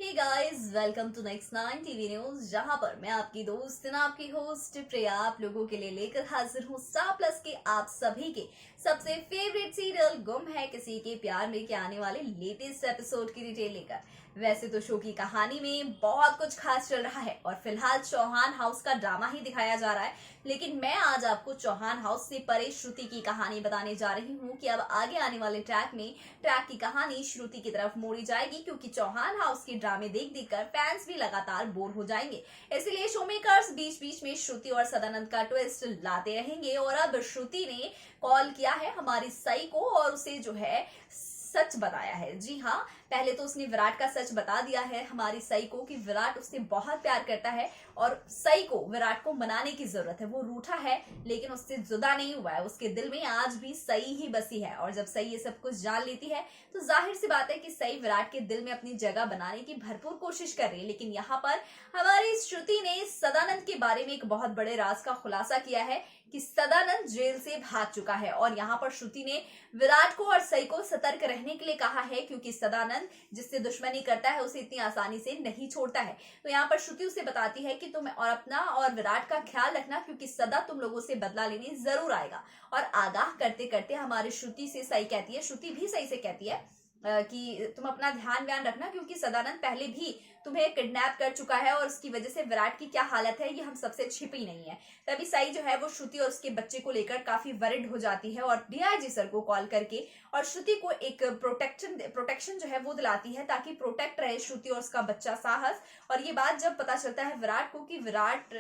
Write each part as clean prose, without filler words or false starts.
Hey guys, welcome to next 9 TV news, जहां पर मैं आपकी दोस्त आपकी होस्ट प्रिया आप लोगों के लिए लेकर हाजिर हूं स्टार प्लस के आप सभी के सबसे फेवरेट सीरियल गुम है किसी के प्यार में के आने वाले लेटेस्ट एपिसोड की डिटेल लेकर। वैसे तो शो की कहानी में बहुत कुछ खास चल रहा है और फिलहाल चौहान हाउस का ड्रामा ही दिखाया जा रहा है, लेकिन मैं आज आपको चौहान हाउस से परे श्रुति की कहानी बताने जा रही हूँ कि अब आगे आने वाले ट्रैक की कहानी श्रुति की तरफ मोड़ी जाएगी, क्योंकि चौहान हाउस के ड्रामे देख देख कर फैंस भी लगातार बोर हो जाएंगे। इसलिए शो मेकर्स बीच बीच में श्रुति और सदानंद का ट्विस्ट लाते रहेंगे और अब श्रुति ने कॉल किया है हमारी सई को और उसे जो है सच बताया है। जी हाँ, पहले तो उसने विराट का सच बता दिया है हमारी सई को कि विराट उससे बहुत प्यार करता है और सई को विराट को मनाने की जरूरत है। वो रूठा है लेकिन उससे जुदा नहीं हुआ है, उसके दिल में आज भी सई ही बसी है। और जब सई ये सब कुछ जान लेती है तो जाहिर सी बात है कि सई विराट के दिल में अपनी जगह बनाने की भरपूर कोशिश कर रही है। लेकिन यहाँ पर हमारी श्रुति ने सदानंद के बारे में एक बहुत बड़े राज का खुलासा किया है कि सदानंद जेल से भाग चुका है। और यहाँ पर श्रुति ने विराट को और सई को सतर्क रहने के लिए कहा है, क्योंकि सदानंद जिससे दुश्मनी करता है उसे इतनी आसानी से नहीं छोड़ता है। तो यहाँ पर श्रुति उसे बताती है कि तुम और अपना और विराट का ख्याल रखना, क्योंकि सदा तुम लोगों से बदला लेने जरूर आएगा। और आगाह करते करते हमारी श्रुति से सई कहती है, श्रुति भी सई से कहती है कि तुम अपना ध्यान रखना, क्योंकि सदानंद पहले भी तुम्हें किडनैप कर चुका है और उसकी वजह से विराट की क्या हालत है ये हम सबसे छिपी नहीं है। तभी सई जो है वो श्रुति और उसके बच्चे को लेकर काफी वरिड हो जाती है और डीआईजी सर को कॉल करके और श्रुति को एक प्रोटेक्शन जो है वो दिलाती है, ताकि प्रोटेक्ट रहे श्रुति और उसका बच्चा साहस। और ये बात जब पता चलता है विराट को कि विराट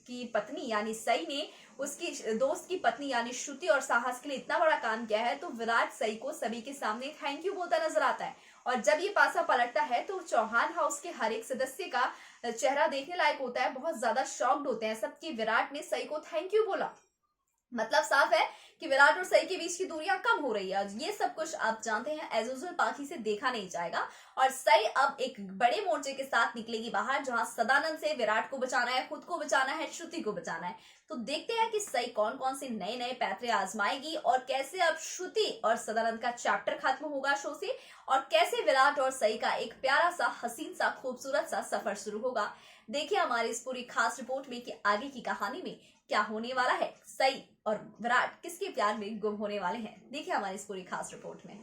की पत्नी यानी सई ने उसकी दोस्त की पत्नी यानी श्रुति और साहस के लिए इतना बड़ा काम किया है, तो विराट सई को सभी के सामने थैंक यू बोलता नजर आता है। और जब ये पासा पलटता है तो चौहान हाउस के हर एक सदस्य का चेहरा देखने लायक होता है, बहुत ज्यादा शॉक्ड होते हैं सब कि विराट ने सई को थैंक यू बोला। मतलब साफ है कि विराट और सई के बीच की दूरियां कम हो रही है। ये सब कुछ आप जानते हैं एज यूजुअल बाकी से देखा नहीं जाएगा और सई अब एक बड़े मोर्चे के साथ निकलेगी बाहर, जहां सदानंद से विराट को बचाना है, खुद को बचाना है, श्रुति को बचाना है। तो देखते हैं कि सई कौन कौन से नए नए पैतरे आजमाएगी और कैसे अब श्रुति और सदानंद का चैप्टर खत्म होगा शो से, और कैसे विराट और सई का एक प्यारा सा हसीन सा खूबसूरत सा सफर शुरू होगा। देखिए हमारी इस पूरी खास रिपोर्ट में कि आगे की कहानी में क्या होने वाला है, सई और विराट किसके प्यार में गुम होने वाले हैं। देखिए हमारी इस पूरी खास रिपोर्ट में।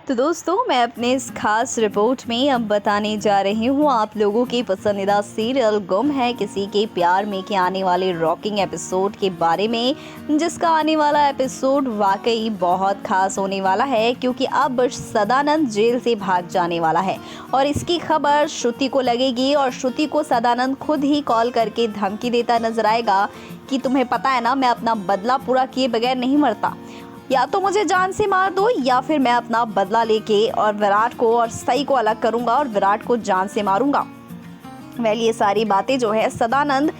तो दोस्तों, मैं अपने इस खास रिपोर्ट में अब बताने जा रही हूँ आप लोगों की पसंदीदा सीरियल गुम है किसी के प्यार में के आने वाले रॉकिंग एपिसोड के बारे में, जिसका आने वाला एपिसोड वाकई बहुत खास होने वाला है, क्योंकि अब सदानंद जेल से भाग जाने वाला है और इसकी खबर श्रुति को लगेगी और श्रुति को सदानंद खुद ही कॉल करके धमकी देता नजर आएगा कि तुम्हें पता है ना, मैं अपना बदला पूरा किए बगैर नहीं मरता, या तो मुझे जान से मार दो या फिर मैं अपना बदला लेके और विराट को और सई को अलग करूंगा और विराट को जान से मारूंगा। ये सारी बातें जो है सदानंद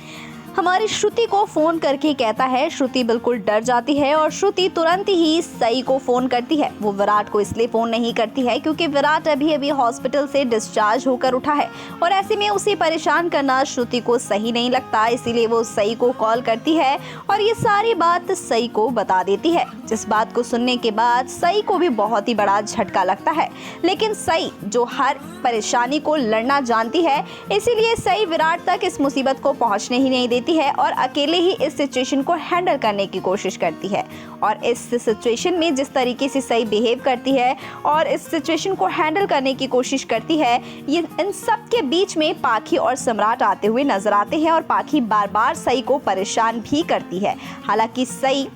हमारी श्रुति को फोन करके कहता है। श्रुति बिल्कुल डर जाती है और श्रुति तुरंत ही सई को फोन करती है। वो विराट को इसलिए फोन नहीं करती है क्योंकि विराट अभी अभी हॉस्पिटल से डिस्चार्ज होकर उठा है और ऐसे में उसे परेशान करना श्रुति को सही नहीं लगता, इसीलिए वो सई को कॉल करती है और ये सारी बात सई को बता देती है। जिस बात को सुनने के बाद सई को भी बहुत ही बड़ा झटका लगता है, लेकिन सई जो हर परेशानी को लड़ना जानती है, इसीलिए सई विराट तक इस मुसीबत को पहुंचने ही नहीं देती है और अकेले ही इस सिचुएशन को हैंडल करने की कोशिश करती है। और इस सिचुएशन में जिस तरीके से सई बिहेव करती है और इस सिचुएशन को हैंडल करने की कोशिश करती है, ये इन सब के बीच में पाखी और सम्राट आते हुए नजर आते हैं और पाखी बार बार सई को परेशान भी करती है। हालांकि सई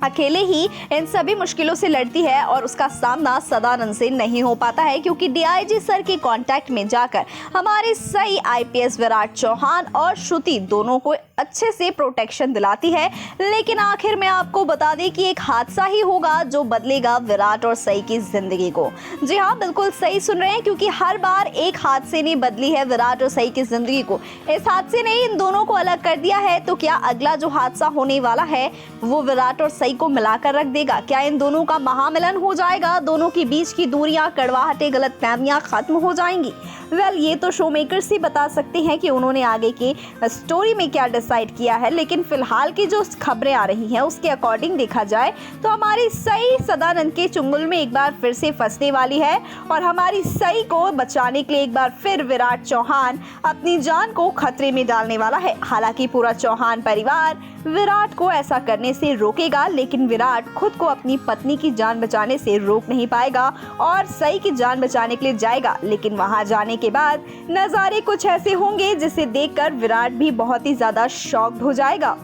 अकेले ही इन सभी मुश्किलों से लड़ती है और उसका सामना सदानंद से नहीं हो पाता है, क्योंकि डीआईजी सर के कांटेक्ट में जाकर हमारी सई आईपीएस विराट चौहान और श्रुति दोनों को अच्छे से प्रोटेक्शन दिलाती है। लेकिन आखिर में आपको बता दें कि एक हादसा ही होगा जो बदलेगा विराट और सई की जिंदगी को। जी हाँ, बिल्कुल सही सुन रहे हैं, क्योंकि हर बार एक हादसे ने बदली है विराट और सई की जिंदगी को। इस हादसे ने इन दोनों को अलग कर दिया है, तो क्या अगला जो हादसा होने वाला है वो विराट और सई को मिलाकर रख देगा? क्या इन दोनों का महामिलन हो जाएगा? दोनों के बीच की दूरियां, कड़वाहटें, गलतफहमियां खत्म हो जाएंगी? ये तो शो मेकर्स ही बता सकते हैं कि उन्होंने आगे के स्टोरी में क्या डिसाइड किया है। लेकिन फिलहाल की जो खबरें आ रही हैं उसके अकॉर्डिंग देखा जाए तो हमारी सई सदानंद के चुंगल में एक बार फिर से फंसने वाली है और हमारी सई को बचाने के लिए एक बार फिर विराट चौहान अपनी जान को खतरे में डालने वाला है। हालांकि पूरा चौहान परिवार विराट को ऐसा करने से रोकेगा, लेकिन विराट खुद को अपनी पत्नी की जान बचाने से रोक नहीं पाएगा और सई की जान बचाने के लिए जाएगा। लेकिन वहां जाने के बाद नज़ारे कुछ ऐसे होंगे जिसे देखकर विराट भी बहुत ही ज्यादा शॉक्ड हो जाएगा,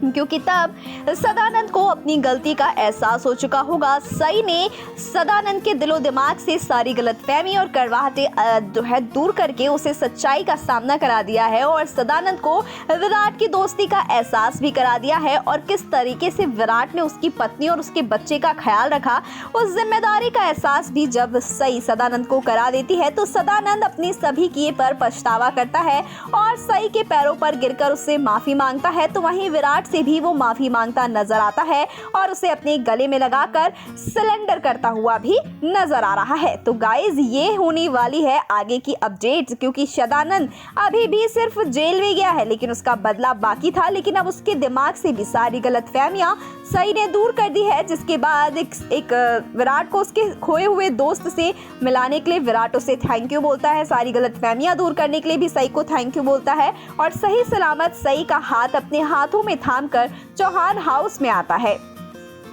क्योंकि तब सदानंद को अपनी गलती का एहसास हो चुका होगा। सई ने सदानंद के दिलो दिमाग से सारी गलतफहमी और कड़वाहटें जो है दूर करके उसे सच्चाई का सामना करा दिया है और सदानंद को विराट की दोस्ती का एहसास भी करा दिया है और किस तरीके से विराट ने उसकी पत्नी और उसके बच्चे का ख्याल रखा, उस जिम्मेदारी का एहसास भी जब सई सदानंद को करा देती है तो सदानंद अपनी सभी किए पर पछतावा करता है और सई के पैरों पर गिरकर उससे माफी मांगता है। तो वहीं विराट से भी वो माफी मांगता नजर आता है और उसे अपने गले में लगाकर सिलेंडर करता हुआ भी नजर आ रहा है। तो गाइज, ये होने वाली है आगे की अपडेट्स, क्योंकि सदानंद अभी भी सिर्फ जेल में गया है लेकिन उसका बदला बाकी था। लेकिन अब उसके दिमाग से भी सारी गलतफहमियां सई ने दूर कर दी है, जिसके बाद एक विराट को उसके खोए हुए दोस्त से मिलाने के लिए विराट उसे थैंक यू बोलता है, सारी गलतफहमियां दूर करने के लिए भी सई को थैंक यू बोलता है और सही सलामत सई का हाथ अपने हाथों में थाम कर चौहान हाउस में आता है।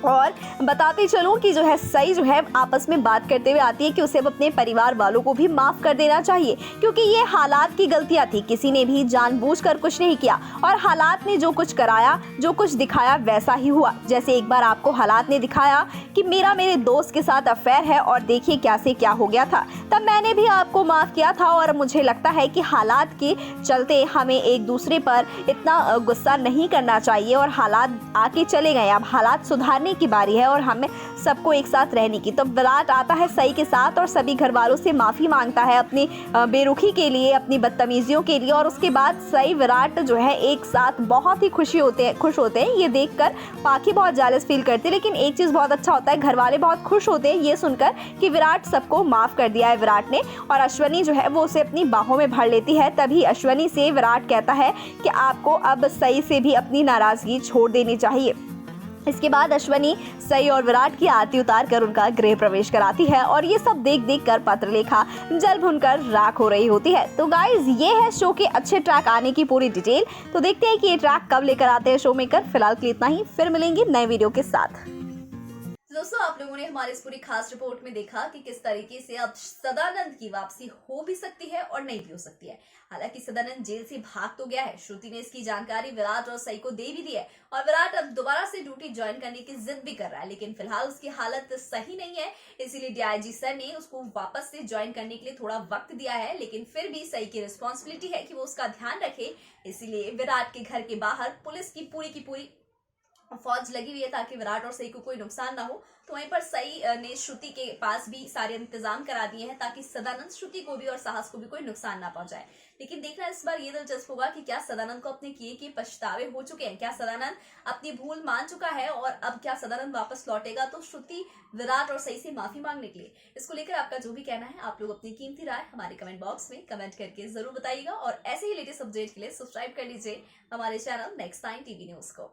और बताते चलूं कि जो है सई जो है आपस में बात करते हुए आती है कि उसे अब अपने परिवार वालों को भी माफ कर देना चाहिए, क्योंकि ये हालात की गलतियां थी, किसी ने भी जानबूझकर कुछ नहीं किया और हालात ने जो कुछ कराया, जो कुछ दिखाया वैसा ही हुआ। जैसे एक बार आपको हालात ने दिखाया कि मेरे दोस्त के साथ अफेयर है और देखिए क्या से क्या हो गया था, तब मैंने भी आपको माफ किया था और मुझे लगता है कि हालात के चलते हमें एक दूसरे पर इतना गुस्सा नहीं करना चाहिए और हालात आके चले गए, अब हालात सुधारने की बारी है और हमें सबको एक साथ रहने की। तो विराट आता है सई के साथ और सभी घर वालों से माफी मांगता है अपनी बेरुखी के लिए, अपनी बदतमीजियों के लिए और उसके बाद सई विराट जो है एक साथ बहुत ही खुश होते हैं। ये देखकर पाखी बहुत जेलस फील करते हैं, लेकिन एक चीज बहुत अच्छा होता है, घर वाले बहुत खुश होते हैं ये सुनकर कि विराट सबको माफ कर दिया है विराट ने। और अश्वनी जो है वो उसे अपनी बाहों में भर लेती है। तभी अश्वनी से विराट कहता है कि आपको अब सई से भी अपनी नाराजगी छोड़ देनी चाहिए। इसके बाद अश्वनी सई और विराट की आरती उतार कर उनका गृह प्रवेश कराती है और ये सब देख कर पत्रलेखा जल भुनकर राख हो रही होती है। तो गाइज, ये है शो के अच्छे ट्रैक आने की पूरी डिटेल। तो देखते हैं कि ये ट्रैक कब लेकर आते हैं शो मेकर। फिलहाल के लिए इतना ही, फिर मिलेंगे नए वीडियो के साथ। दोस्तों, आप लोगों ने हमारी इस पूरी खास रिपोर्ट में देखा कि किस तरीके से अब सदानंद की वापसी हो भी सकती है और नहीं भी हो सकती है। हालांकि सदानंद जेल से भाग तो गया है, श्रुति ने इसकी जानकारी विराट और सई को दे भी दी है और विराट अब दोबारा से ड्यूटी ज्वाइन करने की जिद भी कर रहा है, लेकिन फिलहाल उसकी हालत सही नहीं है, इसीलिए डीआईजी सर ने उसको वापस से ज्वाइन करने के लिए थोड़ा वक्त दिया है। लेकिन फिर भी सई की रिस्पॉन्सिबिलिटी है कि वो उसका ध्यान रखे, इसीलिए विराट के घर के बाहर पुलिस की पूरी फौज लगी हुई है ताकि विराट और सई को कोई नुकसान ना हो। तो वहीं पर सई ने श्रुति के पास भी सारे इंतजाम करा दिए हैं ताकि सदानंद, श्रुति को भी और साहस को भी कोई नुकसान ना पहुंचाए। लेकिन देखना इस बार ये दिलचस्प होगा कि क्या सदानंद को अपने किए पछतावे हो चुके हैं, क्या सदानंद अपनी भूल मान चुका है और अब क्या सदानंद वापस लौटेगा तो श्रुति, विराट और सई से माफी मांगने के लिए। इसको लेकर आपका जो भी कहना है, आप लोग अपनी कीमती राय हमारे कमेंट बॉक्स में कमेंट करके जरूर बताइएगा और ऐसे ही लेटेस्ट अपडेट के लिए सब्सक्राइब कर लीजिए हमारे channel next time TV news को।